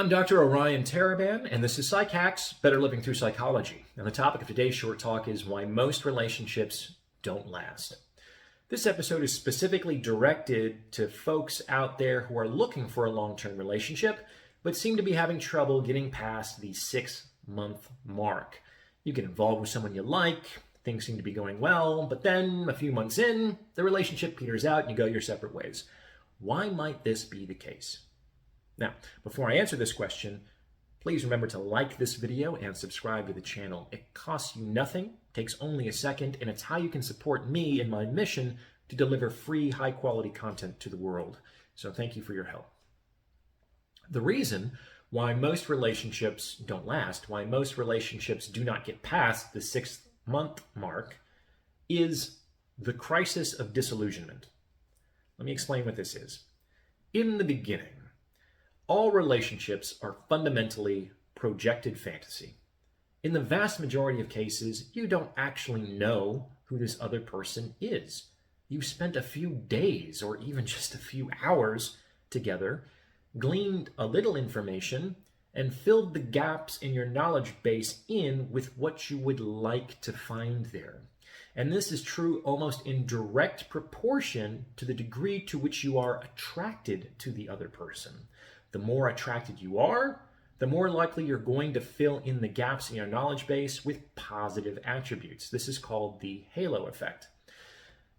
I'm Dr. Orion Taraban, and this is Psych Hacks, Better Living Through Psychology. And the topic of today's short talk is why most relationships don't last. This episode is specifically directed to folks out there who are looking for a long-term relationship, but seem to be having trouble getting past the 6-month mark. You get involved with someone you like, things seem to be going well, but then a few months in, the relationship peters out and you go your separate ways. Why might this be the case? Now, before I answer this question, please remember to like this video and subscribe to the channel. It costs you nothing, takes only a second, and it's how you can support me in my mission to deliver free, high-quality content to the world. So thank you for your help. The reason why most relationships don't last, why most relationships do not get past the 6-month mark, is the crisis of disillusionment. Let me explain what this is. In the beginning, all relationships are fundamentally projected fantasy. In the vast majority of cases, you don't actually know who this other person is. You spent a few days or even just a few hours together, gleaned a little information, and filled the gaps in your knowledge base in with what you would like to find there. And this is true almost in direct proportion to the degree to which you are attracted to the other person. The more attracted you are, the more likely you're going to fill in the gaps in your knowledge base with positive attributes. This is called the halo effect.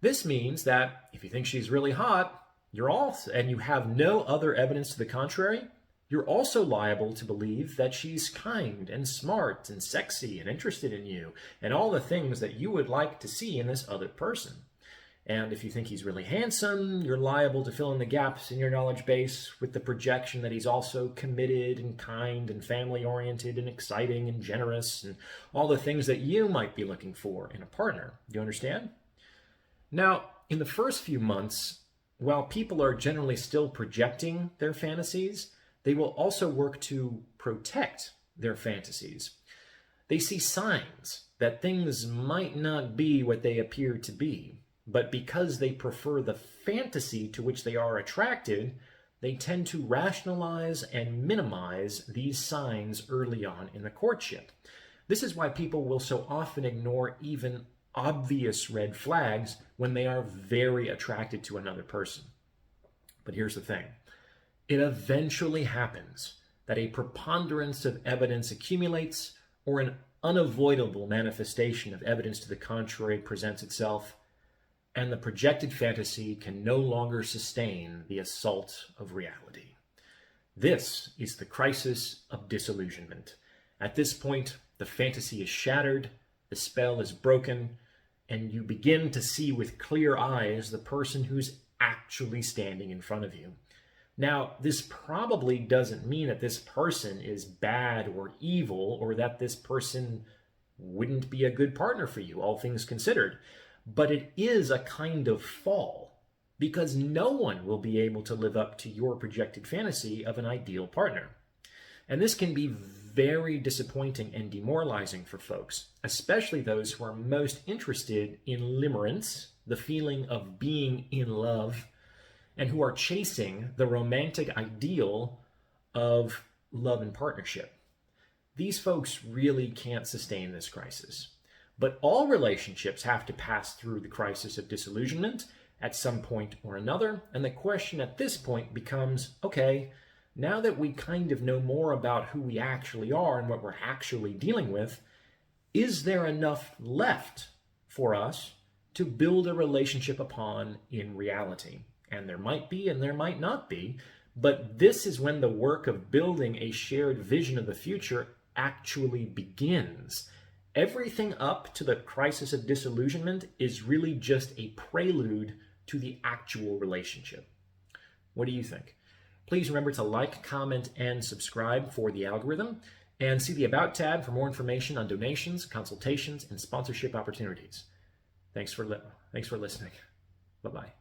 This means that if you think she's really hot, and you have no other evidence to the contrary, you're also liable to believe that she's kind and smart and sexy and interested in you and all the things that you would like to see in this other person. And if you think he's really handsome, you're liable to fill in the gaps in your knowledge base with the projection that he's also committed and kind and family-oriented and exciting and generous and all the things that you might be looking for in a partner. Do you understand? Now, in the first few months, while people are generally still projecting their fantasies, they will also work to protect their fantasies. They see signs that things might not be what they appear to be. But because they prefer the fantasy to which they are attracted, they tend to rationalize and minimize these signs early on in the courtship. This is why people will so often ignore even obvious red flags when they are very attracted to another person. But here's the thing. It eventually happens that a preponderance of evidence accumulates or an unavoidable manifestation of evidence to the contrary presents itself, and the projected fantasy can no longer sustain the assault of reality. This is the crisis of disillusionment. At this point, the fantasy is shattered, the spell is broken, and you begin to see with clear eyes the person who's actually standing in front of you. Now, this probably doesn't mean that this person is bad or evil, or that this person wouldn't be a good partner for you, all things considered. But it is a kind of fall, because no one will be able to live up to your projected fantasy of an ideal partner. And this can be very disappointing and demoralizing for folks, especially those who are most interested in limerence, the feeling of being in love, and who are chasing the romantic ideal of love and partnership. These folks really can't sustain this crisis. But all relationships have to pass through the crisis of disillusionment at some point or another. And the question at this point becomes, okay, now that we kind of know more about who we actually are and what we're actually dealing with, is there enough left for us to build a relationship upon in reality? And there might be and there might not be, but this is when the work of building a shared vision of the future actually begins. Everything up to the crisis of disillusionment is really just a prelude to the actual relationship. What do you think? Please remember to like, comment, and subscribe for the algorithm, and see the About tab for more information on donations, consultations, and sponsorship opportunities. Thanks for listening. Bye-bye.